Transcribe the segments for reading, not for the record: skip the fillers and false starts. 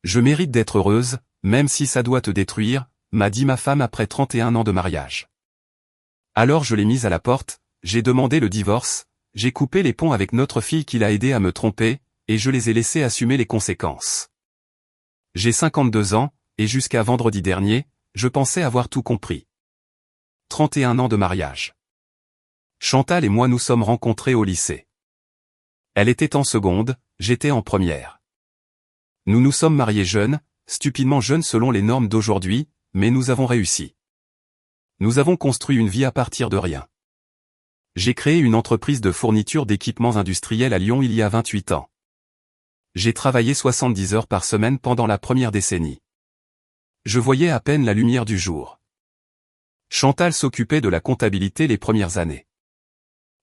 Je mérite d'être heureuse, même si ça doit te détruire, m'a dit ma femme après 31 ans de mariage. Alors je l'ai mise à la porte, j'ai demandé le divorce, j'ai coupé les ponts avec notre fille qui l'a aidé à me tromper, et je les ai laissés assumer les conséquences. J'ai 52 ans, et jusqu'à vendredi dernier, je pensais avoir tout compris. 31 ans de mariage. Chantal et moi nous sommes rencontrés au lycée. Elle était en seconde, j'étais en première. Nous nous sommes mariés jeunes, stupidement jeunes selon les normes d'aujourd'hui, mais nous avons réussi. Nous avons construit une vie à partir de rien. J'ai créé une entreprise de fourniture d'équipements industriels à Lyon il y a 28 ans. J'ai travaillé 70 heures par semaine pendant la première décennie. Je voyais à peine la lumière du jour. Chantal s'occupait de la comptabilité les premières années.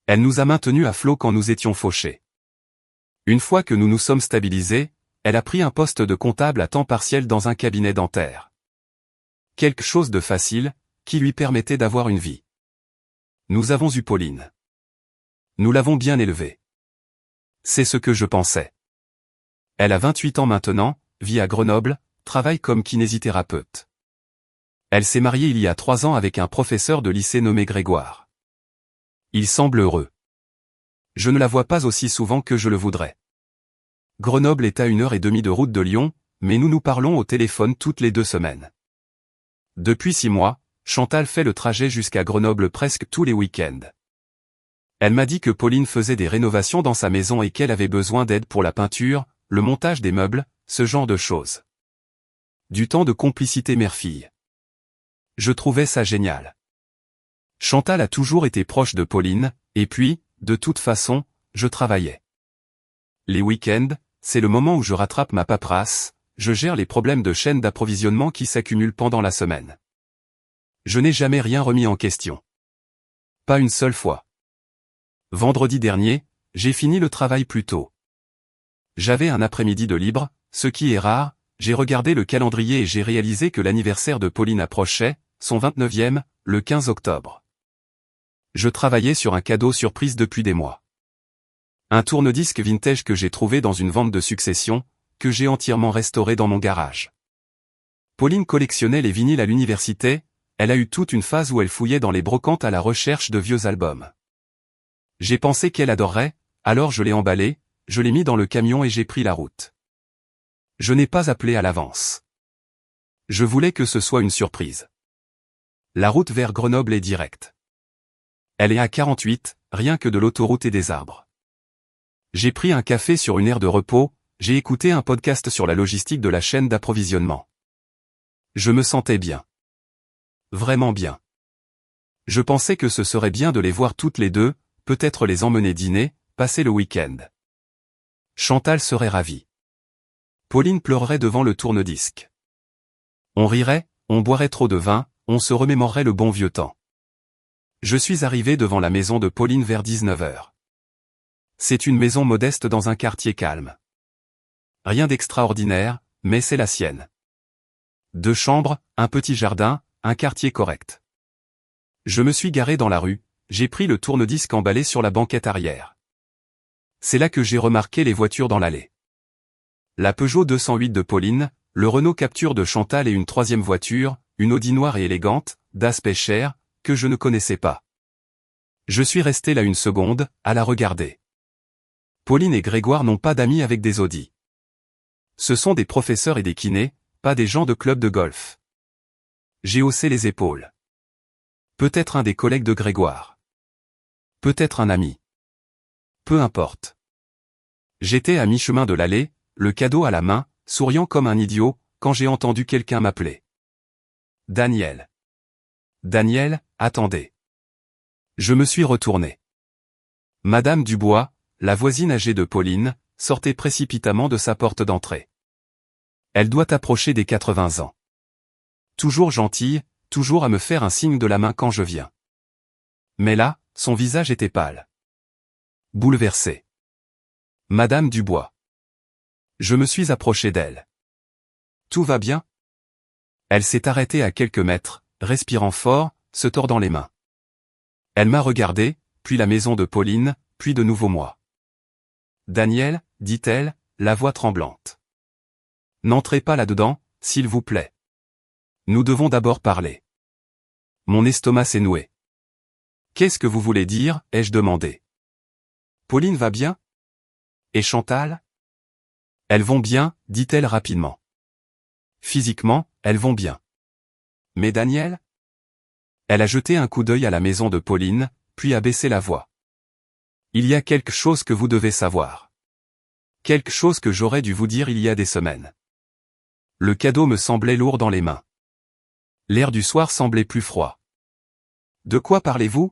Elle nous a maintenus à flot quand nous étions fauchés. Une fois que nous nous sommes stabilisés, elle a pris un poste de comptable à temps partiel dans un cabinet dentaire. Quelque chose de facile, qui lui permettait d'avoir une vie. Nous avons eu Pauline. Nous l'avons bien élevée. C'est ce que je pensais. Elle a 28 ans maintenant, vit à Grenoble, travaille comme kinésithérapeute. Elle s'est mariée il y a 3 ans avec un professeur de lycée nommé Grégoire. Il semble heureux. Je ne la vois pas aussi souvent que je le voudrais. Grenoble est à 1h30 de route de Lyon, mais nous nous parlons au téléphone toutes les 2 semaines. Depuis 6 mois, Chantal fait le trajet jusqu'à Grenoble presque tous les week-ends. Elle m'a dit que Pauline faisait des rénovations dans sa maison et qu'elle avait besoin d'aide pour la peinture, le montage des meubles, ce genre de choses. Du temps de complicité mère-fille. Je trouvais ça génial. Chantal a toujours été proche de Pauline, et puis, de toute façon, je travaillais. Les week-ends, c'est le moment où je rattrape ma paperasse, je gère les problèmes de chaîne d'approvisionnement qui s'accumulent pendant la semaine. Je n'ai jamais rien remis en question. Pas une seule fois. Vendredi dernier, j'ai fini le travail plus tôt. J'avais un après-midi de libre, ce qui est rare, j'ai regardé le calendrier et j'ai réalisé que l'anniversaire de Pauline approchait, son 29e, le 15 octobre. Je travaillais sur un cadeau surprise depuis des mois. Un tourne-disque vintage que j'ai trouvé dans une vente de succession, que j'ai entièrement restauré dans mon garage. Pauline collectionnait les vinyles à l'université, elle a eu toute une phase où elle fouillait dans les brocantes à la recherche de vieux albums. J'ai pensé qu'elle adorerait, alors je l'ai emballé, je l'ai mis dans le camion et j'ai pris la route. Je n'ai pas appelé à l'avance. Je voulais que ce soit une surprise. La route vers Grenoble est directe. Elle est à 48, rien que de l'autoroute et des arbres. J'ai pris un café sur une aire de repos, j'ai écouté un podcast sur la logistique de la chaîne d'approvisionnement. Je me sentais bien. Vraiment bien. Je pensais que ce serait bien de les voir toutes les deux, peut-être les emmener dîner, passer le week-end. Chantal serait ravie. Pauline pleurerait devant le tourne-disque. On rirait, on boirait trop de vin, on se remémorerait le bon vieux temps. Je suis arrivé devant la maison de Pauline vers 19h. C'est une maison modeste dans un quartier calme. Rien d'extraordinaire, mais c'est la sienne. 2 chambres, un petit jardin, un quartier correct. Je me suis garé dans la rue, j'ai pris le tourne-disque emballé sur la banquette arrière. C'est là que j'ai remarqué les voitures dans l'allée. La Peugeot 208 de Pauline, le Renault Captur de Chantal et une 3e voiture, une Audi noire et élégante, d'aspect cher, que je ne connaissais pas. Je suis resté là une seconde, à la regarder. Pauline et Grégoire n'ont pas d'amis avec des Audi. Ce sont des professeurs et des kinés, pas des gens de club de golf. J'ai haussé les épaules. Peut-être un des collègues de Grégoire. Peut-être un ami. Peu importe. J'étais à mi-chemin de l'allée, le cadeau à la main, souriant comme un idiot, quand j'ai entendu quelqu'un m'appeler. Daniel. Daniel, attendez. Je me suis retourné. Madame Dubois, la voisine âgée de Pauline, sortait précipitamment de sa porte d'entrée. Elle doit approcher des 80 ans. Toujours gentille, toujours à me faire un signe de la main quand je viens. Mais là, son visage était pâle. Bouleversé. Madame Dubois. Je me suis approché d'elle. Tout va bien? Elle s'est arrêtée à quelques mètres, respirant fort, se tordant les mains. Elle m'a regardé, puis la maison de Pauline, puis de nouveau moi. Daniel, dit-elle, la voix tremblante. N'entrez pas là-dedans, s'il vous plaît. Nous devons d'abord parler. Mon estomac s'est noué. Qu'est-ce que vous voulez dire, ai-je demandé. Pauline va bien? Et Chantal? Elles vont bien, dit-elle rapidement. Physiquement, elles vont bien. Mais Daniel? Elle a jeté un coup d'œil à la maison de Pauline, puis a baissé la voix. Il y a quelque chose que vous devez savoir. Quelque chose que j'aurais dû vous dire il y a des semaines. Le cadeau me semblait lourd dans les mains. L'air du soir semblait plus froid. De quoi parlez-vous?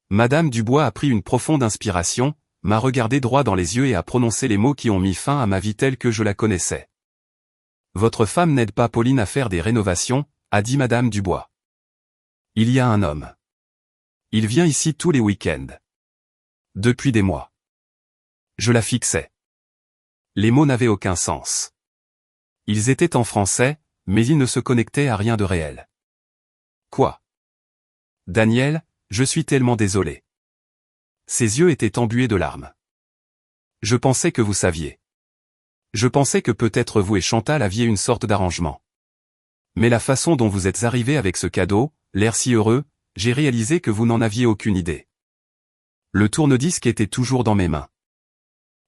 Madame Dubois a pris une profonde inspiration, m'a regardé droit dans les yeux et a prononcé les mots qui ont mis fin à ma vie telle que je la connaissais. Votre femme n'aide pas Pauline à faire des rénovations, a dit Madame Dubois. Il y a un homme. Il vient ici tous les week-ends. Depuis des mois. Je la fixais. Les mots n'avaient aucun sens. Ils étaient en français, mais ils ne se connectaient à rien de réel. Quoi? Daniel, je suis tellement désolé. Ses yeux étaient embués de larmes. Je pensais que vous saviez. Je pensais que peut-être vous et Chantal aviez une sorte d'arrangement. Mais la façon dont vous êtes arrivé avec ce cadeau, l'air si heureux, j'ai réalisé que vous n'en aviez aucune idée. Le tourne-disque était toujours dans mes mains.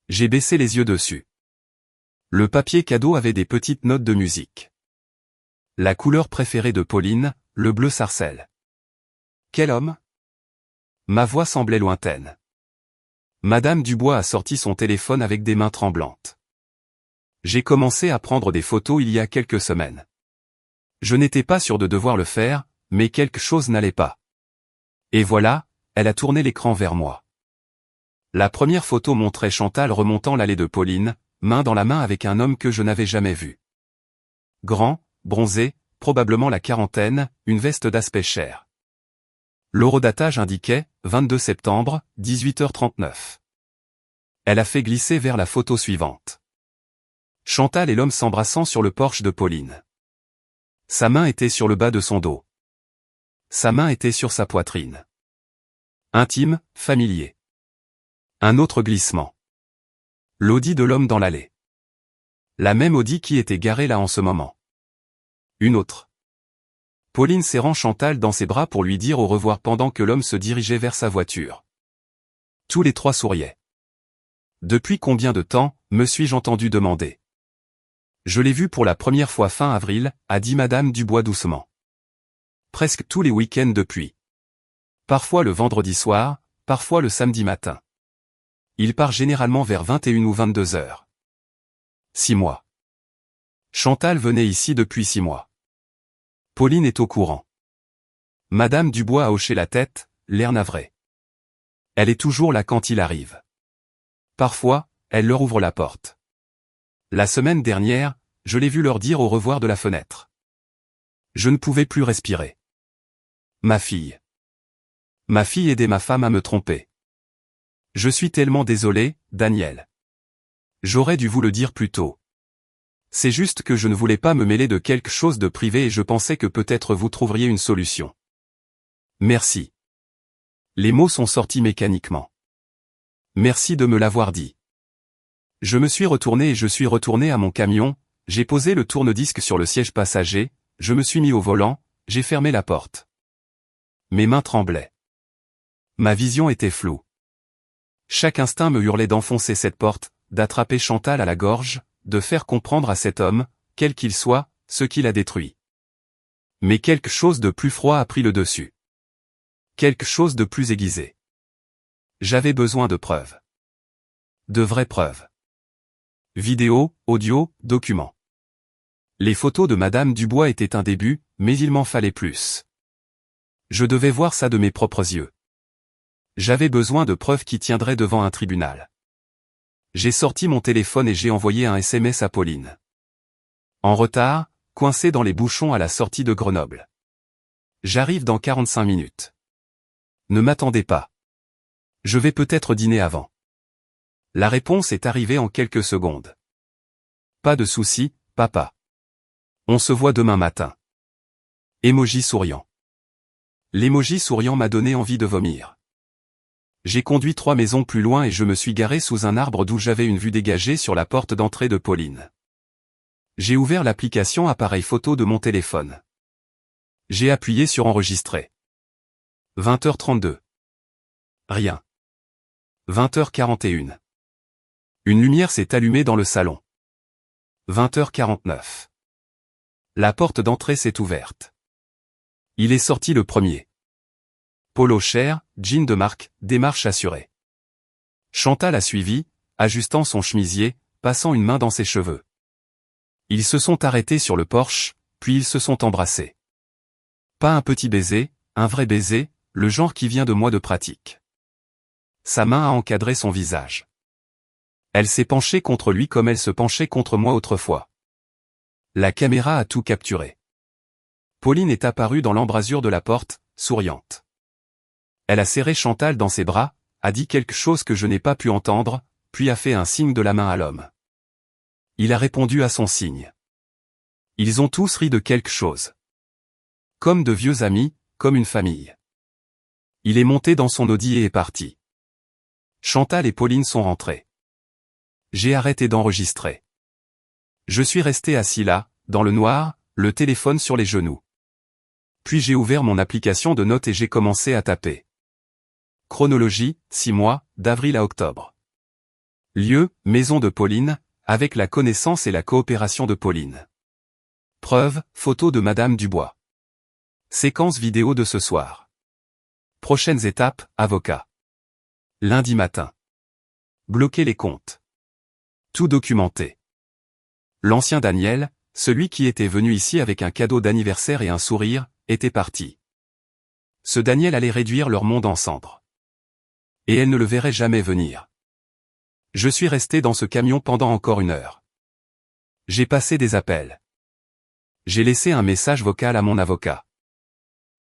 J'ai baissé les yeux dessus. Le papier cadeau avait des petites notes de musique. La couleur préférée de Pauline, le bleu sarcelle. Quel homme? Ma voix semblait lointaine. Madame Dubois a sorti son téléphone avec des mains tremblantes. J'ai commencé à prendre des photos il y a quelques semaines. Je n'étais pas sûr de devoir le faire, mais quelque chose n'allait pas. Et voilà, elle a tourné l'écran vers moi. La première photo montrait Chantal remontant l'allée de Pauline, main dans la main avec un homme que je n'avais jamais vu. Grand, bronzé, probablement la quarantaine, une veste d'aspect cher. L'horodatage indiquait, 22 septembre, 18h39. Elle a fait glisser vers la photo suivante. Chantal et l'homme s'embrassant sur le porche de Pauline. Sa main était sur le bas de son dos. Sa main était sur sa poitrine. Intime, familier. Un autre glissement. L'Audi de l'homme dans l'allée. La même Audi qui était garée là en ce moment. Une autre. Pauline serrant Chantal dans ses bras pour lui dire au revoir pendant que l'homme se dirigeait vers sa voiture. Tous les trois souriaient. Depuis combien de temps, me suis-je entendu demander? Je l'ai vu pour la première fois fin avril, a dit Madame Dubois doucement. Presque tous les week-ends depuis. Parfois le vendredi soir, parfois le samedi matin. Il part généralement vers 21 ou 22 heures. 6 mois. Chantal venait ici depuis 6 mois. Pauline est au courant. Madame Dubois a hoché la tête, l'air navré. Elle est toujours là quand il arrive. Parfois, elle leur ouvre la porte. La semaine dernière, je l'ai vu leur dire au revoir de la fenêtre. Je ne pouvais plus respirer. Ma fille. Ma fille aidait ma femme à me tromper. Je suis tellement désolé, Daniel. J'aurais dû vous le dire plus tôt. C'est juste que je ne voulais pas me mêler de quelque chose de privé et je pensais que peut-être vous trouveriez une solution. Merci. Les mots sont sortis mécaniquement. Merci de me l'avoir dit. Je me suis retourné et je suis retourné à mon camion, j'ai posé le tourne-disque sur le siège passager, je me suis mis au volant, j'ai fermé la porte. Mes mains tremblaient. Ma vision était floue. Chaque instinct me hurlait d'enfoncer cette porte, d'attraper Chantal à la gorge, de faire comprendre à cet homme, quel qu'il soit, ce qu'il a détruit. Mais quelque chose de plus froid a pris le dessus. Quelque chose de plus aiguisé. J'avais besoin de preuves. De vraies preuves. Vidéo, audio, documents. Les photos de Madame Dubois étaient un début, mais il m'en fallait plus. Je devais voir ça de mes propres yeux. J'avais besoin de preuves qui tiendraient devant un tribunal. J'ai sorti mon téléphone et j'ai envoyé un SMS à Pauline. En retard, coincé dans les bouchons à la sortie de Grenoble. J'arrive dans 45 minutes. Ne m'attendez pas. Je vais peut-être dîner avant. La réponse est arrivée en quelques secondes. Pas de souci, papa. On se voit demain matin. Emoji souriant. L'emoji souriant m'a donné envie de vomir. J'ai conduit 3 maisons plus loin et je me suis garé sous un arbre d'où j'avais une vue dégagée sur la porte d'entrée de Pauline. J'ai ouvert l'application appareil photo de mon téléphone. J'ai appuyé sur enregistrer. 20h32. Rien. 20h41. Une lumière s'est allumée dans le salon. 20h49. La porte d'entrée s'est ouverte. Il est sorti le premier. Polo cher, jean de marque, démarche assurée. Chantal a suivi, ajustant son chemisier, passant une main dans ses cheveux. Ils se sont arrêtés sur le porche, puis ils se sont embrassés. Pas un petit baiser, un vrai baiser, le genre qui vient de moi de pratique. Sa main a encadré son visage. Elle s'est penchée contre lui comme elle se penchait contre moi autrefois. La caméra a tout capturé. Pauline est apparue dans l'embrasure de la porte, souriante. Elle a serré Chantal dans ses bras, a dit quelque chose que je n'ai pas pu entendre, puis a fait un signe de la main à l'homme. Il a répondu à son signe. Ils ont tous ri de quelque chose. Comme de vieux amis, comme une famille. Il est monté dans son Audi et est parti. Chantal et Pauline sont rentrées. J'ai arrêté d'enregistrer. Je suis resté assis là, dans le noir, le téléphone sur les genoux. Puis j'ai ouvert mon application de notes et j'ai commencé à taper. Chronologie, 6 mois, d'avril à octobre. Lieu, maison de Pauline, avec la connaissance et la coopération de Pauline. Preuve, photo de Madame Dubois. Séquence vidéo de ce soir. Prochaines étapes, avocat. Lundi matin. Bloquer les comptes. Tout documenté. L'ancien Daniel, celui qui était venu ici avec un cadeau d'anniversaire et un sourire, était parti. Ce Daniel allait réduire leur monde en cendres. Et elle ne le verrait jamais venir. Je suis resté dans ce camion pendant encore 1 heure. J'ai passé des appels. J'ai laissé un message vocal à mon avocat.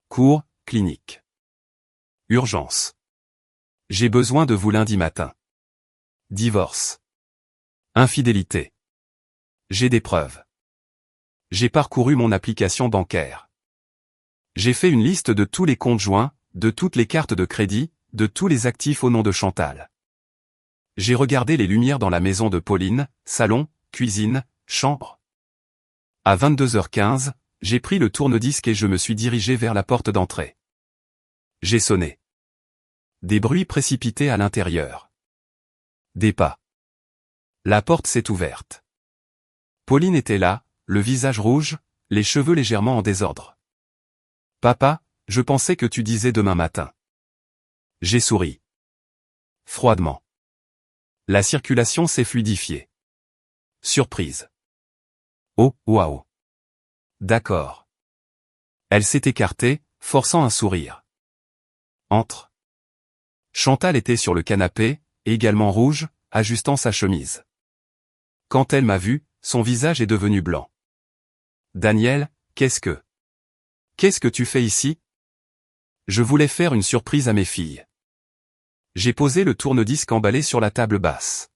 Cours, clinique. Urgence. J'ai besoin de vous lundi matin. Divorce. Infidélité. J'ai des preuves. J'ai parcouru mon application bancaire. J'ai fait une liste de tous les comptes joints, de toutes les cartes de crédit, de tous les actifs au nom de Chantal. J'ai regardé les lumières dans la maison de Pauline, salon, cuisine, chambre. À 22h15, j'ai pris le tourne-disque et je me suis dirigé vers la porte d'entrée. J'ai sonné. Des bruits précipités à l'intérieur. Des pas. La porte s'est ouverte. Pauline était là, le visage rouge, les cheveux légèrement en désordre. « Papa, je pensais que tu disais demain matin. » J'ai souri. Froidement. La circulation s'est fluidifiée. Surprise. Oh, waouh. D'accord. Elle s'est écartée, forçant un sourire. Entre. Chantal était sur le canapé, également rouge, ajustant sa chemise. Quand elle m'a vu, son visage est devenu blanc. Daniel, qu'est-ce que tu fais ici? Je voulais faire une surprise à mes filles. J'ai posé le tourne-disque emballé sur la table basse.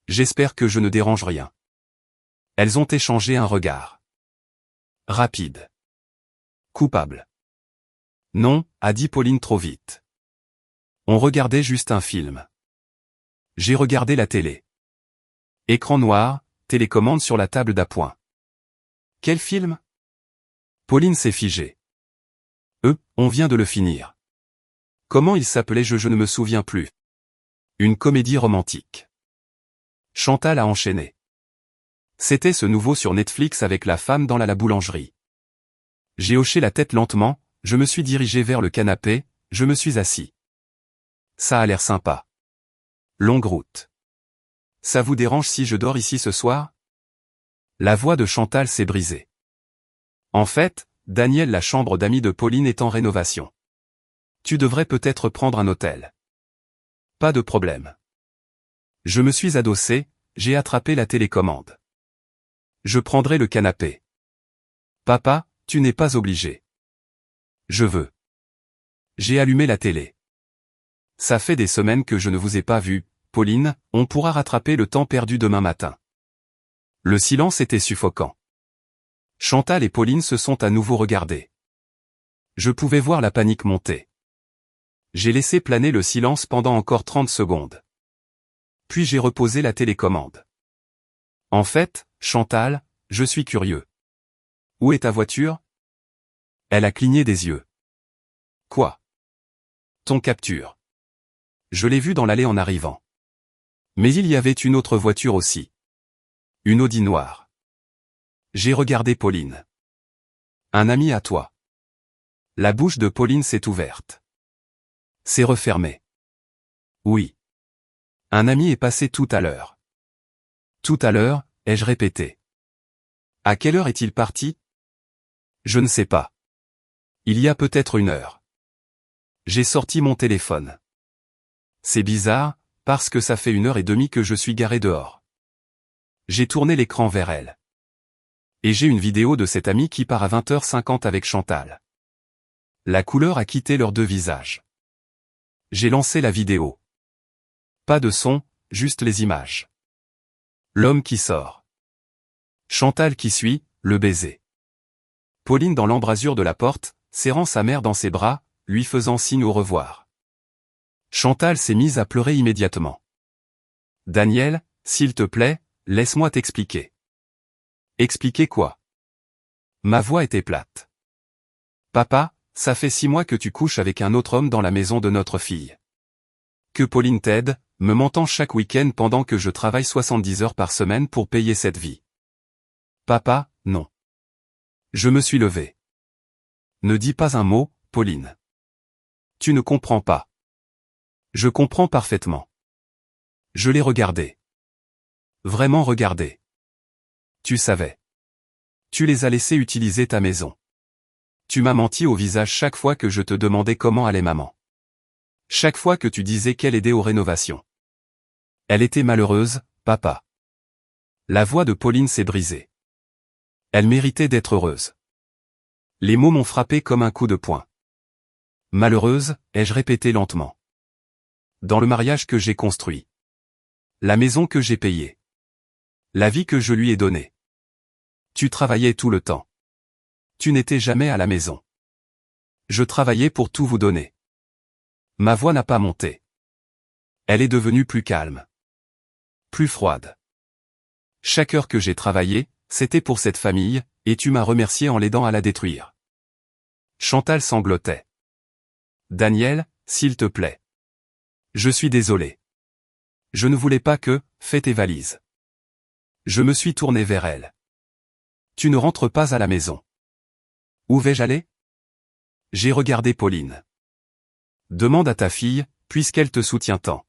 J'espère que je ne dérange rien. Elles ont échangé un regard. Rapide. Coupable. Non, a dit Pauline trop vite. On regardait juste un film. J'ai regardé la télé. Écran noir, télécommande sur la table d'appoint. Quel film? Pauline s'est figée. On vient de le finir. Comment il s'appelait je ne me souviens plus. Une comédie romantique. Chantal a enchaîné. C'était ce nouveau sur Netflix avec la femme dans la boulangerie. J'ai hoché la tête lentement, je me suis dirigé vers le canapé, je me suis assis. Ça a l'air sympa. Longue route. Ça vous dérange si je dors ici ce soir? La voix de Chantal s'est brisée. En fait, Daniel, la chambre d'amis de Pauline est en rénovation. Tu devrais peut-être prendre un hôtel. Pas de problème. Je me suis adossé, j'ai attrapé la télécommande. Je prendrai le canapé. Papa, tu n'es pas obligé. Je veux. J'ai allumé la télé. Ça fait des semaines que je ne vous ai pas vu, Pauline, on pourra rattraper le temps perdu demain matin. Le silence était suffocant. Chantal et Pauline se sont à nouveau regardées. Je pouvais voir la panique monter. J'ai laissé planer le silence pendant encore 30 secondes. Puis j'ai reposé la télécommande. En fait, Chantal, je suis curieux. Où est ta voiture? Elle a cligné des yeux. Quoi? Ton capture. Je l'ai vue dans l'allée en arrivant. Mais il y avait une autre voiture aussi. Une Audi noire. J'ai regardé Pauline. Un ami à toi. La bouche de Pauline s'est ouverte. C'est refermé. Oui. Un ami est passé tout à l'heure. Tout à l'heure, ai-je répété. À quelle heure est-il parti? Je ne sais pas. Il y a peut-être 1 heure. J'ai sorti mon téléphone. C'est bizarre, parce que ça fait 1h30 que je suis garé dehors. J'ai tourné l'écran vers elle. Et j'ai une vidéo de cet ami qui part à 20h50 avec Chantal. La couleur a quitté leurs 2 visages. J'ai lancé la vidéo. Pas de son, juste les images. L'homme qui sort. Chantal qui suit, le baiser. Pauline dans l'embrasure de la porte, serrant sa mère dans ses bras, lui faisant signe au revoir. Chantal s'est mise à pleurer immédiatement. Daniel, s'il te plaît, laisse-moi t'expliquer. Expliquer quoi? Ma voix était plate. Papa, ça fait 6 mois que tu couches avec un autre homme dans la maison de notre fille. Que Pauline t'aide, me mentant chaque week-end pendant que je travaille 70 heures par semaine pour payer cette vie. Papa, non. Je me suis levé. Ne dis pas un mot, Pauline. Tu ne comprends pas. Je comprends parfaitement. Je l'ai regardé. Vraiment regardé. Tu savais. Tu les as laissés utiliser ta maison. Tu m'as menti au visage chaque fois que je te demandais comment allait maman. Chaque fois que tu disais qu'elle aidait aux rénovations. Elle était malheureuse, papa. La voix de Pauline s'est brisée. Elle méritait d'être heureuse. Les mots m'ont frappé comme un coup de poing. Malheureuse, ai-je répété lentement. Dans le mariage que j'ai construit. La maison que j'ai payée. La vie que je lui ai donnée. Tu travaillais tout le temps. Tu n'étais jamais à la maison. Je travaillais pour tout vous donner. Ma voix n'a pas monté. Elle est devenue plus calme. Plus froide. Chaque heure que j'ai travaillé, c'était pour cette famille, et tu m'as remercié en l'aidant à la détruire. Chantal sanglotait. Daniel, s'il te plaît. Je suis désolé. Je ne voulais pas que, fais tes valises. Je me suis tourné vers elle. Tu ne rentres pas à la maison. Où vais-je aller? J'ai regardé Pauline. Demande à ta fille, puisqu'elle te soutient tant.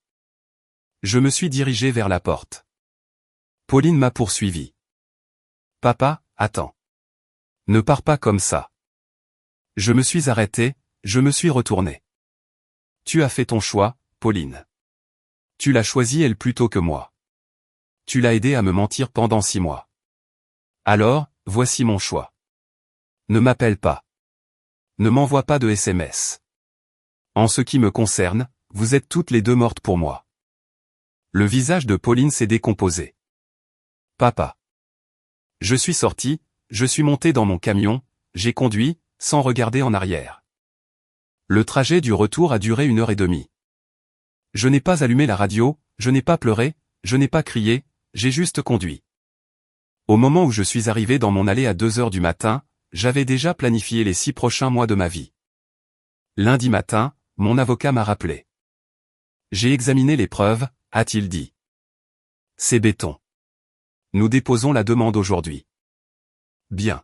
Je me suis dirigé vers la porte. Pauline m'a poursuivi. Papa, attends. Ne pars pas comme ça. Je me suis arrêté, je me suis retourné. Tu as fait ton choix, Pauline. Tu l'as choisi elle plutôt que moi. Tu l'as aidé à me mentir pendant 6 mois. Alors, voici mon choix. Ne m'appelle pas. Ne m'envoie pas de SMS. En ce qui me concerne, vous êtes toutes les deux mortes pour moi. Le visage de Pauline s'est décomposé. Papa. Je suis sorti, je suis monté dans mon camion, j'ai conduit, sans regarder en arrière. Le trajet du retour a duré 1h30. Je n'ai pas allumé la radio, je n'ai pas pleuré, je n'ai pas crié, j'ai juste conduit. Au moment où je suis arrivé dans mon allée à 2h du matin, j'avais déjà planifié les 6 prochains mois de ma vie. Lundi matin, mon avocat m'a rappelé. J'ai examiné les preuves, a-t-il dit. C'est béton. Nous déposons la demande aujourd'hui. Bien.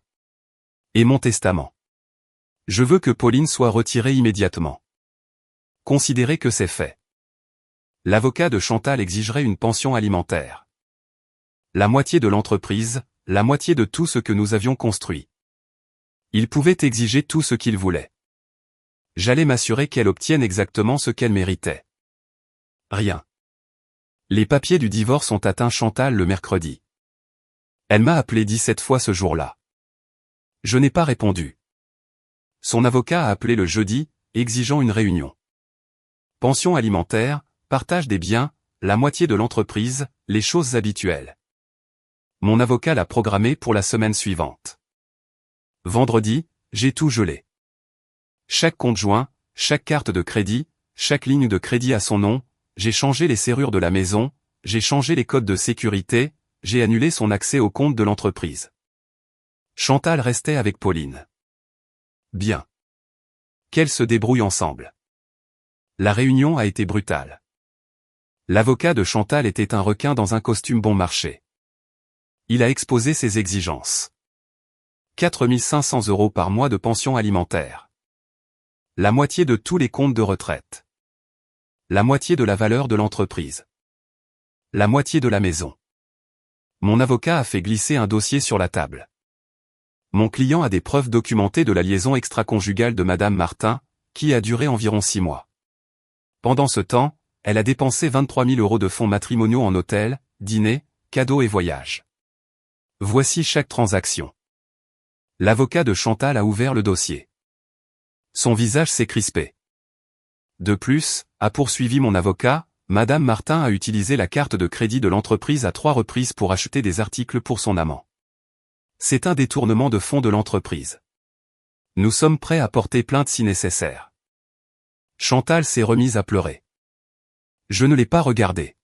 Et mon testament. Je veux que Pauline soit retirée immédiatement. Considérez que c'est fait. L'avocat de Chantal exigerait une pension alimentaire. La moitié de l'entreprise, la moitié de tout ce que nous avions construit. Il pouvait exiger tout ce qu'il voulait. J'allais m'assurer qu'elle obtienne exactement ce qu'elle méritait. Rien. Les papiers du divorce ont atteint Chantal le mercredi. Elle m'a appelé 17 fois ce jour-là. Je n'ai pas répondu. Son avocat a appelé le jeudi, exigeant une réunion. Pension alimentaire, partage des biens, la moitié de l'entreprise, les choses habituelles. Mon avocat l'a programmé pour la semaine suivante. Vendredi, j'ai tout gelé. Chaque compte joint, chaque carte de crédit, chaque ligne de crédit à son nom, j'ai changé les serrures de la maison, j'ai changé les codes de sécurité, j'ai annulé son accès au compte de l'entreprise. Chantal restait avec Pauline. Bien. Qu'elles se débrouillent ensemble. La réunion a été brutale. L'avocat de Chantal était un requin dans un costume bon marché. Il a exposé ses exigences. 4 500 € par mois de pension alimentaire. La moitié de tous les comptes de retraite. La moitié de la valeur de l'entreprise. La moitié de la maison. Mon avocat a fait glisser un dossier sur la table. Mon client a des preuves documentées de la liaison extra-conjugale de Madame Martin, qui a duré environ 6 mois. Pendant ce temps, elle a dépensé 23 000 € de fonds matrimoniaux en hôtels, dîners, cadeaux et voyages. Voici chaque transaction. L'avocat de Chantal a ouvert le dossier. Son visage s'est crispé. De plus, a poursuivi mon avocat, Madame Martin a utilisé la carte de crédit de l'entreprise à 3 reprises pour acheter des articles pour son amant. C'est un détournement de fonds de l'entreprise. Nous sommes prêts à porter plainte si nécessaire. Chantal s'est remise à pleurer. Je ne l'ai pas regardé.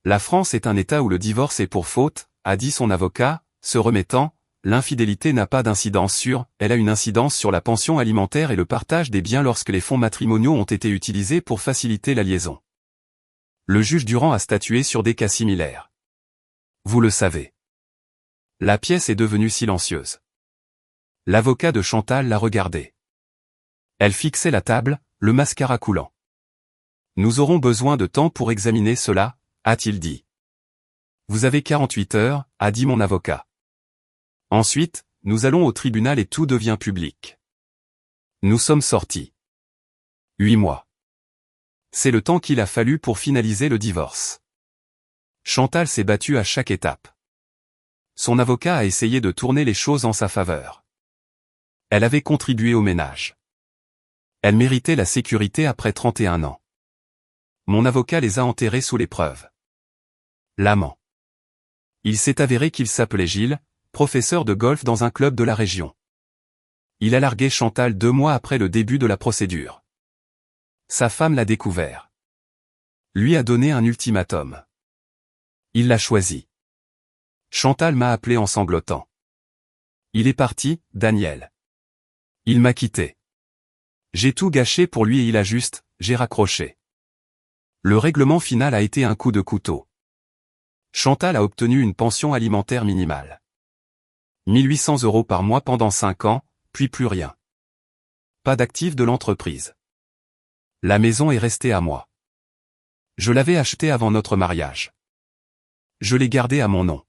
La France est un État où le divorce est pour faute, a dit son avocat, se remettant. L'infidélité n'a pas d'incidence sur, elle a une incidence sur la pension alimentaire et le partage des biens lorsque les fonds matrimoniaux ont été utilisés pour faciliter la liaison. Le juge Durand a statué sur des cas similaires. Vous le savez. La pièce est devenue silencieuse. L'avocat de Chantal l'a regardé. Elle fixait la table, le mascara coulant. Nous aurons besoin de temps pour examiner cela, a-t-il dit. Vous avez 48 heures, a dit mon avocat. Ensuite, nous allons au tribunal et tout devient public. Nous sommes sortis. 8 mois. C'est le temps qu'il a fallu pour finaliser le divorce. Chantal s'est battue à chaque étape. Son avocat a essayé de tourner les choses en sa faveur. Elle avait contribué au ménage. Elle méritait la sécurité après 31 ans. Mon avocat les a enterrés sous les preuves. L'amant. Il s'est avéré qu'il s'appelait Gilles, professeur de golf dans un club de la région. Il a largué Chantal 2 mois après le début de la procédure. Sa femme l'a découvert. Lui a donné un ultimatum. Il l'a choisi. Chantal m'a appelé en sanglotant. Il est parti, Daniel. Il m'a quitté. J'ai tout gâché pour lui et il a juste, j'ai raccroché. Le règlement final a été un coup de couteau. Chantal a obtenu une pension alimentaire minimale. 1800 € par mois pendant 5 ans, puis plus rien. Pas d'actifs de l'entreprise. La maison est restée à moi. Je l'avais achetée avant notre mariage. Je l'ai gardée à mon nom.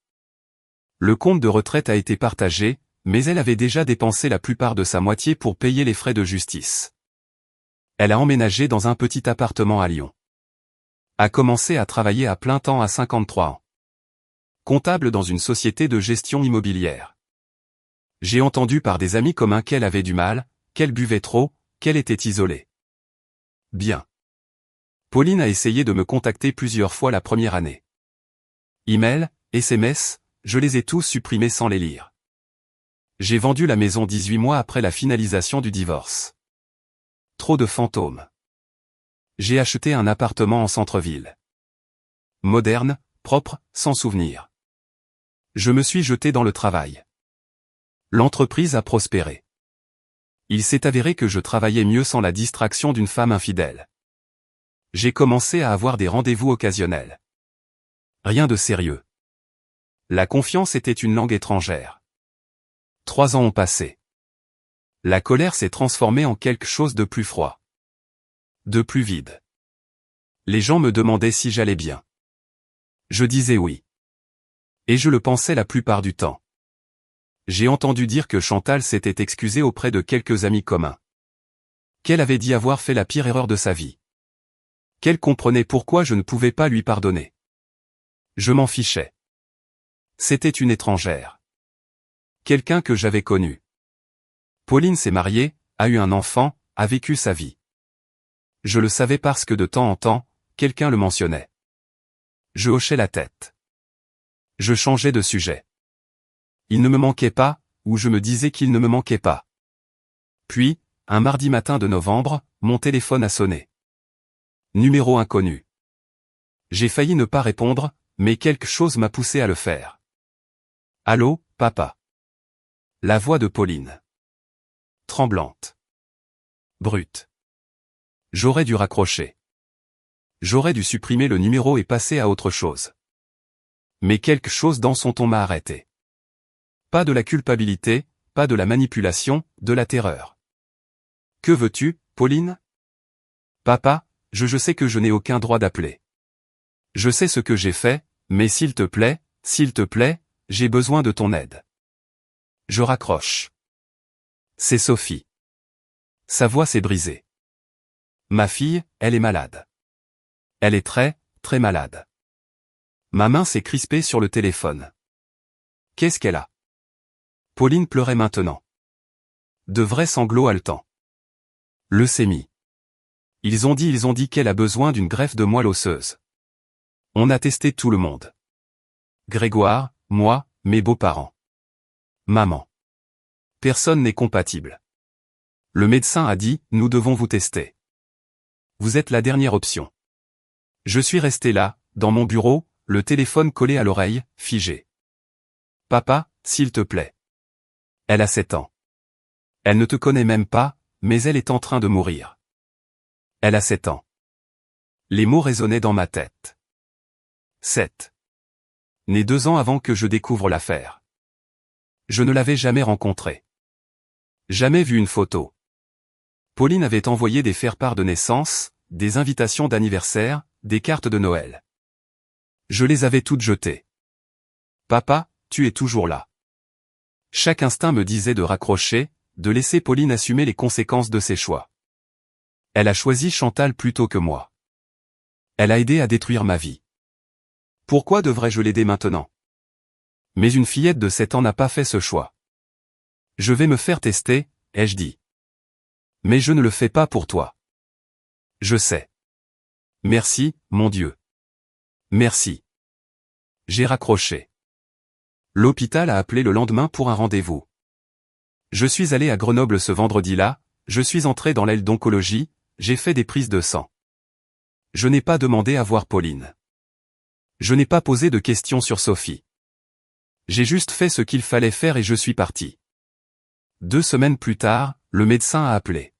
Le compte de retraite a été partagé, mais elle avait déjà dépensé la plupart de sa moitié pour payer les frais de justice. Elle a emménagé dans un petit appartement à Lyon. A commencé à travailler à plein temps à 53 ans. Comptable dans une société de gestion immobilière. J'ai entendu par des amis communs qu'elle avait du mal, qu'elle buvait trop, qu'elle était isolée. Bien. Pauline a essayé de me contacter plusieurs fois la première année. Email, SMS, je les ai tous supprimés sans les lire. J'ai vendu la maison 18 mois après la finalisation du divorce. Trop de fantômes. J'ai acheté un appartement en centre-ville. Moderne, propre, sans souvenir. Je me suis jeté dans le travail. L'entreprise a prospéré. Il s'est avéré que je travaillais mieux sans la distraction d'une femme infidèle. J'ai commencé à avoir des rendez-vous occasionnels. Rien de sérieux. La confiance était une langue étrangère. 3 ans ont passé. La colère s'est transformée en quelque chose de plus froid. De plus vide. Les gens me demandaient si j'allais bien. Je disais oui. Et je le pensais la plupart du temps. J'ai entendu dire que Chantal s'était excusée auprès de quelques amis communs. Qu'elle avait dit avoir fait la pire erreur de sa vie. Qu'elle comprenait pourquoi je ne pouvais pas lui pardonner. Je m'en fichais. C'était une étrangère. Quelqu'un que j'avais connu. Pauline s'est mariée, a eu un enfant, a vécu sa vie. Je le savais parce que de temps en temps, quelqu'un le mentionnait. Je hochais la tête. Je changeais de sujet. Il ne me manquait pas, ou je me disais qu'il ne me manquait pas. Puis, un mardi matin de novembre, mon téléphone a sonné. Numéro inconnu. J'ai failli ne pas répondre, mais quelque chose m'a poussé à le faire. Allô, papa. La voix de Pauline. Tremblante. Brute. J'aurais dû raccrocher. J'aurais dû supprimer le numéro et passer à autre chose. Mais quelque chose dans son ton m'a arrêté. Pas de la culpabilité, pas de la manipulation, de la terreur. Que veux-tu, Pauline? Papa, je sais que je n'ai aucun droit d'appeler. Je sais ce que j'ai fait, mais s'il te plaît, j'ai besoin de ton aide. Je raccroche. C'est Sophie. Sa voix s'est brisée. Ma fille, elle est malade. Elle est très, très malade. Ma main s'est crispée sur le téléphone. Qu'est-ce qu'elle a? Pauline pleurait maintenant. De vrais sanglots haletants. Leucémie. Ils ont dit qu'elle a besoin d'une greffe de moelle osseuse. On a testé tout le monde. Grégoire, moi, mes beaux-parents. Maman. Personne n'est compatible. Le médecin a dit, nous devons vous tester. Vous êtes la dernière option. Je suis resté là, dans mon bureau, le téléphone collé à l'oreille, figé. Papa, s'il te plaît. Elle a 7 ans. Elle ne te connaît même pas, mais elle est en train de mourir. Elle a 7 ans. Les mots résonnaient dans ma tête. 7. Né 2 ans avant que je découvre l'affaire. Je ne l'avais jamais rencontrée. Jamais vu une photo. Pauline avait envoyé des faire-part de naissance, des invitations d'anniversaire, des cartes de Noël. Je les avais toutes jetées. Papa, tu es toujours là. Chaque instinct me disait de raccrocher, de laisser Pauline assumer les conséquences de ses choix. Elle a choisi Chantal plutôt que moi. Elle a aidé à détruire ma vie. Pourquoi devrais-je l'aider maintenant? Mais une fillette de 7 ans n'a pas fait ce choix. Je vais me faire tester, ai-je dit. Mais je ne le fais pas pour toi. Je sais. Merci, mon Dieu. Merci. J'ai raccroché. L'hôpital a appelé le lendemain pour un rendez-vous. Je suis allé à Grenoble ce vendredi-là, je suis entré dans l'aile d'oncologie, j'ai fait des prises de sang. Je n'ai pas demandé à voir Pauline. Je n'ai pas posé de questions sur Sophie. J'ai juste fait ce qu'il fallait faire et je suis parti. 2 semaines plus tard, le médecin a appelé.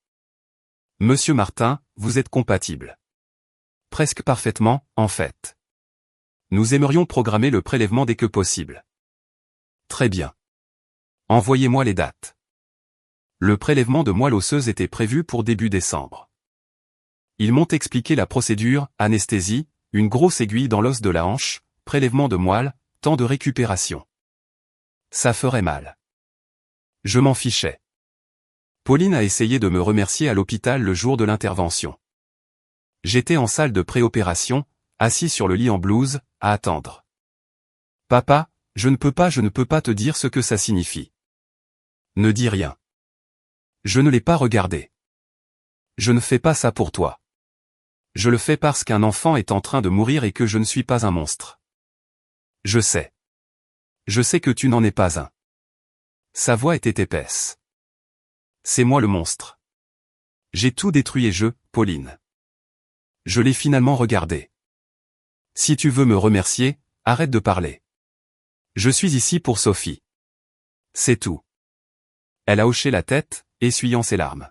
Monsieur Martin, vous êtes compatible. Presque parfaitement, en fait. Nous aimerions programmer le prélèvement dès que possible. Très bien. Envoyez-moi les dates. Le prélèvement de moelle osseuse était prévu pour début décembre. Ils m'ont expliqué la procédure, anesthésie, une grosse aiguille dans l'os de la hanche, prélèvement de moelle, temps de récupération. Ça ferait mal. Je m'en fichais. Pauline a essayé de me remercier à l'hôpital le jour de l'intervention. J'étais en salle de préopération, assis sur le lit en blouse, à attendre. Papa, je ne peux pas te dire ce que ça signifie. Ne dis rien. Je ne l'ai pas regardé. Je ne fais pas ça pour toi. Je le fais parce qu'un enfant est en train de mourir et que je ne suis pas un monstre. Je sais. Je sais que tu n'en es pas un. Sa voix était épaisse. C'est moi le monstre. J'ai tout détruit et Pauline. Je l'ai finalement regardé. Si tu veux me remercier, arrête de parler. Je suis ici pour Sophie. C'est tout. Elle a hoché la tête, essuyant ses larmes.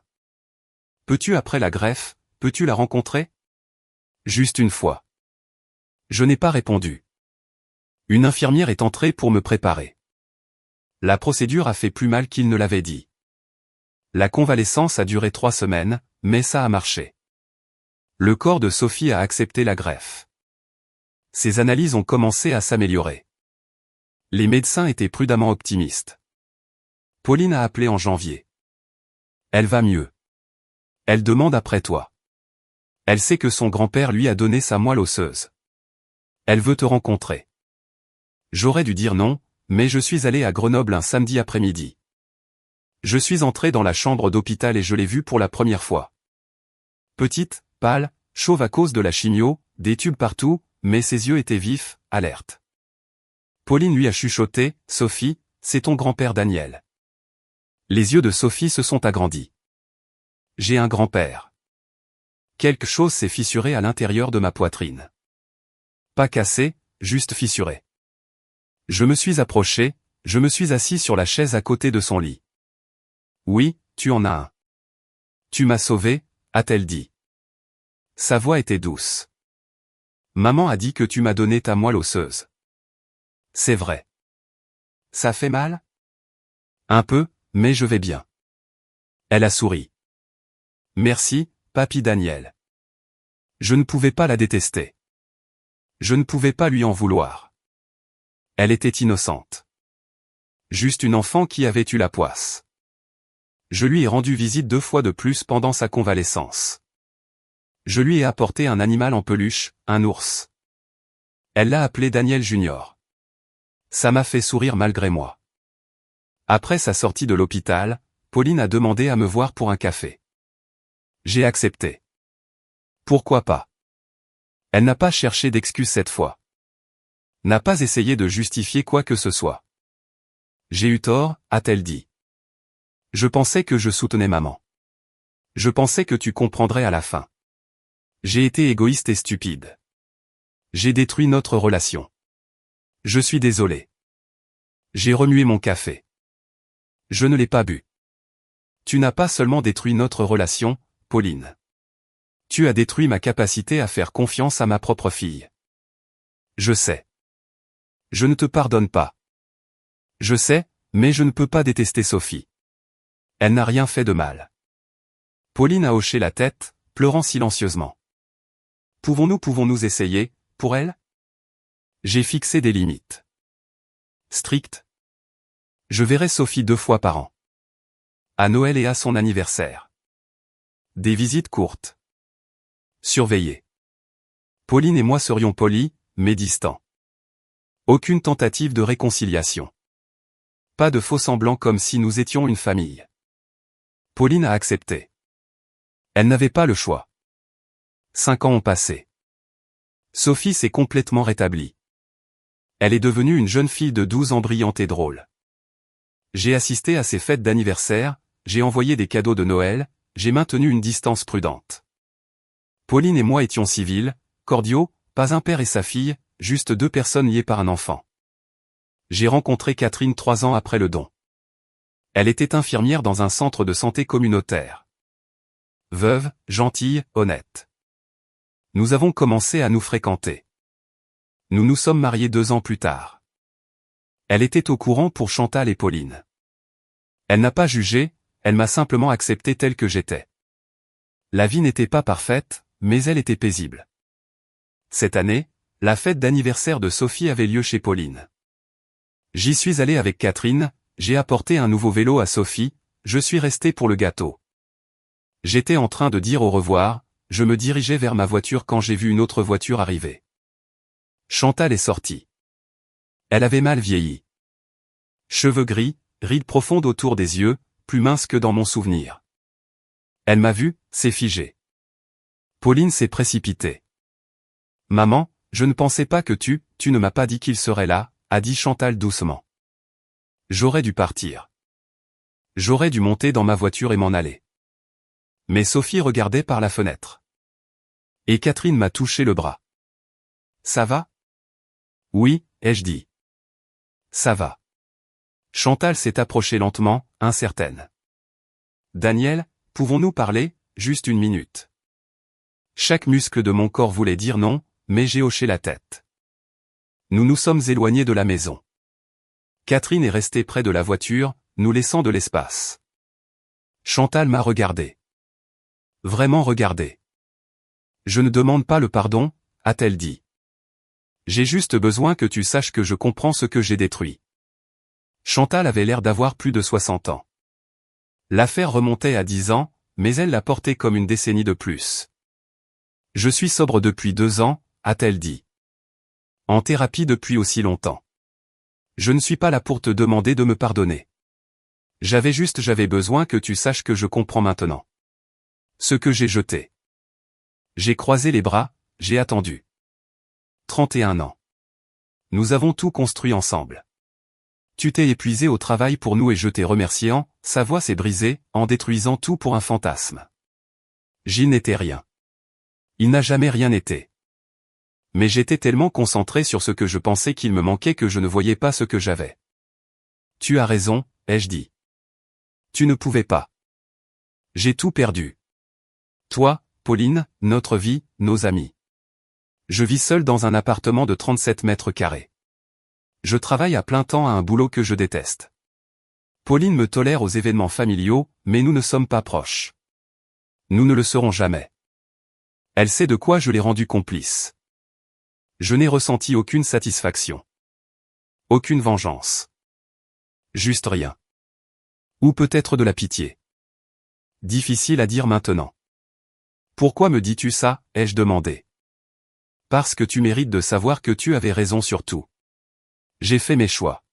Peux-tu après la greffe, peux-tu la rencontrer? Juste une fois. Je n'ai pas répondu. Une infirmière est entrée pour me préparer. La procédure a fait plus mal qu'il ne l'avait dit. La convalescence a duré 3 semaines, mais ça a marché. Le corps de Sophie a accepté la greffe. Ses analyses ont commencé à s'améliorer. Les médecins étaient prudemment optimistes. Pauline a appelé en janvier. Elle va mieux. Elle demande après toi. Elle sait que son grand-père lui a donné sa moelle osseuse. Elle veut te rencontrer. J'aurais dû dire non, mais je suis allé à Grenoble un samedi après-midi. Je suis entré dans la chambre d'hôpital et je l'ai vue pour la première fois. Petite, pâle, chauve à cause de la chimio, des tubes partout, mais ses yeux étaient vifs, alertes. Pauline lui a chuchoté, « Sophie, c'est ton grand-père Daniel. » Les yeux de Sophie se sont agrandis. J'ai un grand-père. Quelque chose s'est fissuré à l'intérieur de ma poitrine. Pas cassé, juste fissuré. Je me suis approché, Je me suis assis sur la chaise à côté de son lit. Oui, tu en as un. Tu m'as sauvé, a-t-elle dit. Sa voix était douce. Maman a dit que tu m'as donné ta moelle osseuse. C'est vrai. Ça fait mal? Un peu, mais je vais bien. Elle a souri. Merci, papy Daniel. Je ne pouvais pas la détester. Je ne pouvais pas lui en vouloir. Elle était innocente. Juste une enfant qui avait eu la poisse. Je lui ai rendu visite 2 fois de plus pendant sa convalescence. Je lui ai apporté un animal en peluche, un ours. Elle l'a appelé Daniel Junior. Ça m'a fait sourire malgré moi. Après sa sortie de l'hôpital, Pauline a demandé à me voir pour un café. J'ai accepté. Pourquoi pas? Elle n'a pas cherché d'excuses cette fois. N'a pas essayé de justifier quoi que ce soit. J'ai eu tort, a-t-elle dit. Je pensais que je soutenais maman. Je pensais que tu comprendrais à la fin. J'ai été égoïste et stupide. J'ai détruit notre relation. Je suis désolé. J'ai remué mon café. Je ne l'ai pas bu. Tu n'as pas seulement détruit notre relation, Pauline. Tu as détruit ma capacité à faire confiance à ma propre fille. Je sais. Je ne te pardonne pas. Je sais, mais je ne peux pas détester Sophie. Elle n'a rien fait de mal. Pauline a hoché la tête, pleurant silencieusement. Pouvons-nous essayer, pour elle? J'ai fixé des limites. Strictes. Je verrai Sophie 2 fois par an. À Noël et à son anniversaire. Des visites courtes. Surveillées. Pauline et moi serions polis, mais distants. Aucune tentative de réconciliation. Pas de faux-semblants comme si nous étions une famille. Pauline a accepté. Elle n'avait pas le choix. 5 ans ont passé. Sophie s'est complètement rétablie. Elle est devenue une jeune fille de 12 ans brillante et drôle. J'ai assisté à ses fêtes d'anniversaire, j'ai envoyé des cadeaux de Noël, j'ai maintenu une distance prudente. Pauline et moi étions civils, cordiaux, pas un père et sa fille, juste 2 personnes liées par un enfant. J'ai rencontré Catherine 3 ans après le don. Elle était infirmière dans un centre de santé communautaire. Veuve, gentille, honnête. Nous avons commencé à nous fréquenter. Nous nous sommes mariés 2 ans plus tard. Elle était au courant pour Chantal et Pauline. Elle n'a pas jugé, elle m'a simplement accepté tel que j'étais. La vie n'était pas parfaite, mais elle était paisible. Cette année, la fête d'anniversaire de Sophie avait lieu chez Pauline. J'y suis allé avec Catherine, j'ai apporté un nouveau vélo à Sophie, je suis resté pour le gâteau. J'étais en train de dire au revoir, je me dirigeais vers ma voiture quand j'ai vu une autre voiture arriver. Chantal est sortie. Elle avait mal vieilli. Cheveux gris, rides profondes autour des yeux, plus minces que dans mon souvenir. Elle m'a vu, s'est figée. Pauline s'est précipitée. Maman, je ne pensais pas que tu ne m'as pas dit qu'il serait là, a dit Chantal doucement. J'aurais dû partir. J'aurais dû monter dans ma voiture et m'en aller. Mais Sophie regardait par la fenêtre. Et Catherine m'a touché le bras. Ça va? Oui, ai-je dit. Ça va. Chantal s'est approchée lentement, incertaine. Daniel, pouvons-nous parler, juste 1 minute? Chaque muscle de mon corps voulait dire non, mais j'ai hoché la tête. Nous nous sommes éloignés de la maison. Catherine est restée près de la voiture, nous laissant de l'espace. Chantal m'a regardé. Vraiment regardé. Je ne demande pas le pardon, a-t-elle dit. J'ai juste besoin que tu saches que je comprends ce que j'ai détruit. Chantal avait l'air d'avoir plus de 60 ans. L'affaire remontait à 10 ans, mais elle l'a portée comme une décennie de plus. Je suis sobre depuis 2 ans, a-t-elle dit. En thérapie depuis aussi longtemps. Je ne suis pas là pour te demander de me pardonner. J'avais besoin que tu saches que je comprends maintenant. Ce que j'ai jeté. J'ai croisé les bras, j'ai attendu. 31 ans. Nous avons tout construit ensemble. Tu t'es épuisé au travail pour nous et je t'ai remercié sa voix s'est brisée, en détruisant tout pour un fantasme. J'y n'étais rien. Il n'a jamais rien été. Mais j'étais tellement concentré sur ce que je pensais qu'il me manquait que je ne voyais pas ce que j'avais. Tu as raison, ai-je dit. Tu ne pouvais pas. J'ai tout perdu. Toi, Pauline, notre vie, nos amis. Je vis seul dans un appartement de 37 mètres carrés. Je travaille à plein temps à un boulot que je déteste. Pauline me tolère aux événements familiaux, mais nous ne sommes pas proches. Nous ne le serons jamais. Elle sait de quoi je l'ai rendue complice. Je n'ai ressenti aucune satisfaction. Aucune vengeance. Juste rien. Ou peut-être de la pitié. Difficile à dire maintenant. Pourquoi me dis-tu ça, ai-je demandé. Parce que tu mérites de savoir que tu avais raison sur tout. J'ai fait mes choix.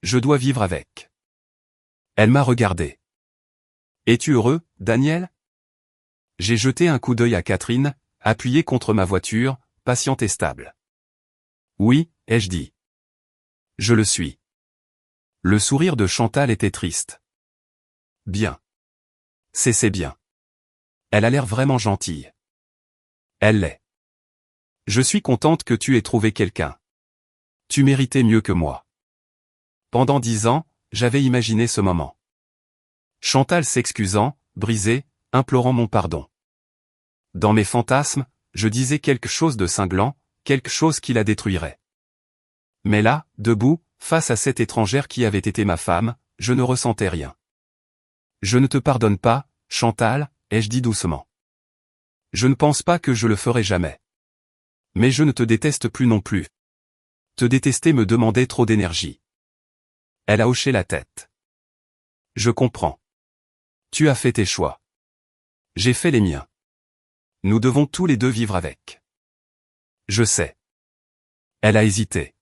Je dois vivre avec. Elle m'a regardé. Es-tu heureux, Daniel? J'ai jeté un coup d'œil à Catherine, appuyée contre ma voiture, patiente et stable. Oui, ai-je dit. Je le suis. Le sourire de Chantal était triste. Bien. C'est bien. Elle a l'air vraiment gentille. Elle l'est. Je suis contente que tu aies trouvé quelqu'un. Tu méritais mieux que moi. Pendant 10 ans, j'avais imaginé ce moment. Chantal s'excusant, brisée, implorant mon pardon. Dans mes fantasmes, je disais quelque chose de cinglant, quelque chose qui la détruirait. Mais là, debout, face à cette étrangère qui avait été ma femme, je ne ressentais rien. Je ne te pardonne pas, Chantal, ai-je dit doucement. Je ne pense pas que je le ferai jamais. Mais je ne te déteste plus non plus. Te détester me demandait trop d'énergie. Elle a hoché la tête. Je comprends. Tu as fait tes choix. J'ai fait les miens. Nous devons tous les deux vivre avec. Je sais. Elle a hésité.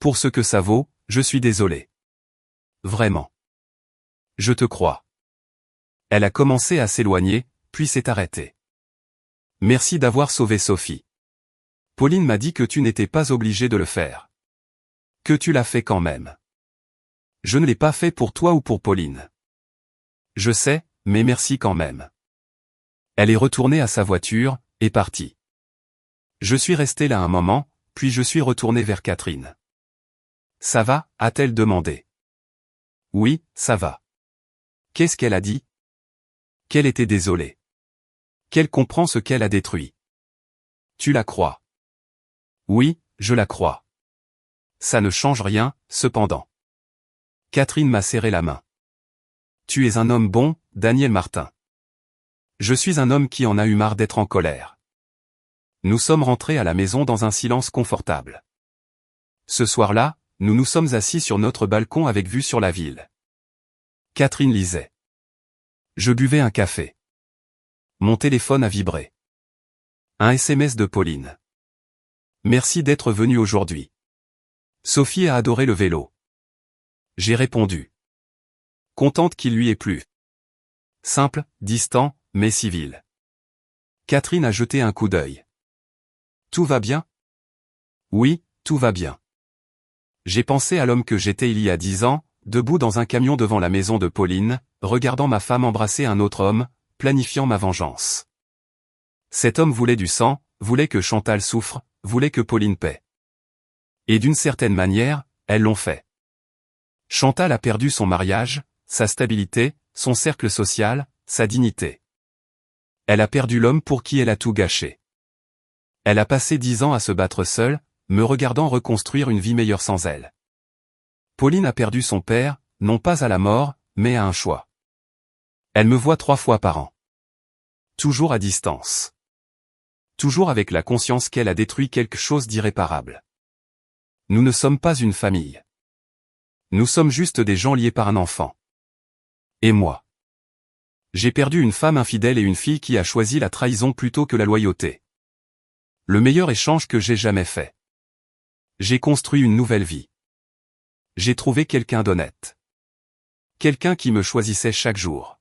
Pour ce que ça vaut, je suis désolé. Vraiment. Je te crois. Elle a commencé à s'éloigner, puis s'est arrêtée. Merci d'avoir sauvé Sophie. Pauline m'a dit que tu n'étais pas obligé de le faire. Que tu l'as fait quand même. Je ne l'ai pas fait pour toi ou pour Pauline. Je sais, mais merci quand même. Elle est retournée à sa voiture, et partie. Je suis resté là un moment, puis je suis retourné vers Catherine. Ça va, a-t-elle demandé. Oui, ça va. Qu'est-ce qu'elle a dit? Qu'elle était désolée. Qu'elle comprend ce qu'elle a détruit. Tu la crois? Oui, je la crois. Ça ne change rien, cependant. Catherine m'a serré la main. Tu es un homme bon, Daniel Martin. Je suis un homme qui en a eu marre d'être en colère. Nous sommes rentrés à la maison dans un silence confortable. Ce soir-là, nous nous sommes assis sur notre balcon avec vue sur la ville. Catherine lisait. Je buvais un café. Mon téléphone a vibré. Un SMS de Pauline. Merci d'être venu aujourd'hui. Sophie a adoré le vélo. J'ai répondu. Contente qu'il lui ait plu. Simple, distant, mais civil. Catherine a jeté un coup d'œil. Tout va bien? Oui, tout va bien. J'ai pensé à l'homme que j'étais il y a 10 ans, debout dans un camion devant la maison de Pauline, regardant ma femme embrasser un autre homme, planifiant ma vengeance. Cet homme voulait du sang, voulait que Chantal souffre, voulait que Pauline paie. Et d'une certaine manière, elles l'ont fait. Chantal a perdu son mariage, sa stabilité, son cercle social, sa dignité. Elle a perdu l'homme pour qui elle a tout gâché. Elle a passé 10 ans à se battre seule, me regardant reconstruire une vie meilleure sans elle. Pauline a perdu son père, non pas à la mort, mais à un choix. Elle me voit 3 fois par an. Toujours à distance. Toujours avec la conscience qu'elle a détruit quelque chose d'irréparable. Nous ne sommes pas une famille. Nous sommes juste des gens liés par un enfant. Et moi. J'ai perdu une femme infidèle et une fille qui a choisi la trahison plutôt que la loyauté. Le meilleur échange que j'ai jamais fait. J'ai construit une nouvelle vie. J'ai trouvé quelqu'un d'honnête. Quelqu'un qui me choisissait chaque jour.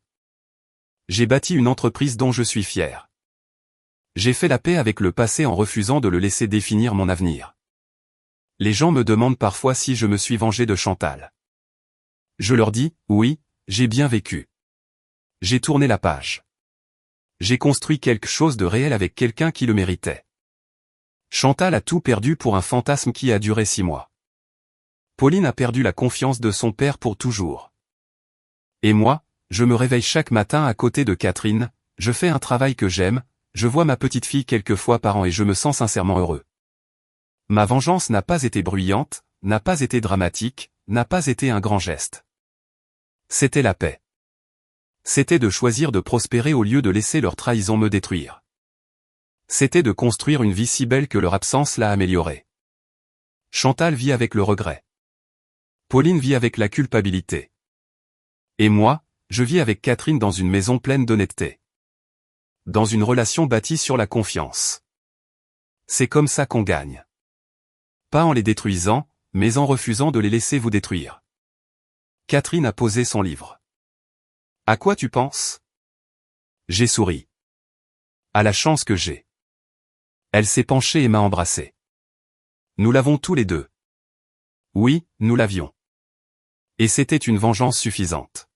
J'ai bâti une entreprise dont je suis fier. J'ai fait la paix avec le passé en refusant de le laisser définir mon avenir. Les gens me demandent parfois si je me suis vengé de Chantal. Je leur dis, oui, j'ai bien vécu. J'ai tourné la page. J'ai construit quelque chose de réel avec quelqu'un qui le méritait. Chantal a tout perdu pour un fantasme qui a duré 6 mois. Pauline a perdu la confiance de son père pour toujours. Et moi, je me réveille chaque matin à côté de Catherine, je fais un travail que j'aime, je vois ma petite fille quelques fois par an et je me sens sincèrement heureux. Ma vengeance n'a pas été bruyante, n'a pas été dramatique, n'a pas été un grand geste. C'était la paix. C'était de choisir de prospérer au lieu de laisser leur trahison me détruire. C'était de construire une vie si belle que leur absence l'a améliorée. Chantal vit avec le regret. Pauline vit avec la culpabilité. Et moi, je vis avec Catherine dans une maison pleine d'honnêteté. Dans une relation bâtie sur la confiance. C'est comme ça qu'on gagne. Pas en les détruisant, mais en refusant de les laisser vous détruire. Catherine a posé son livre. À quoi tu penses? J'ai souri. À la chance que j'ai. Elle s'est penchée et m'a embrassé. Nous l'avons tous les deux. Oui, nous l'avions. Et c'était une vengeance suffisante.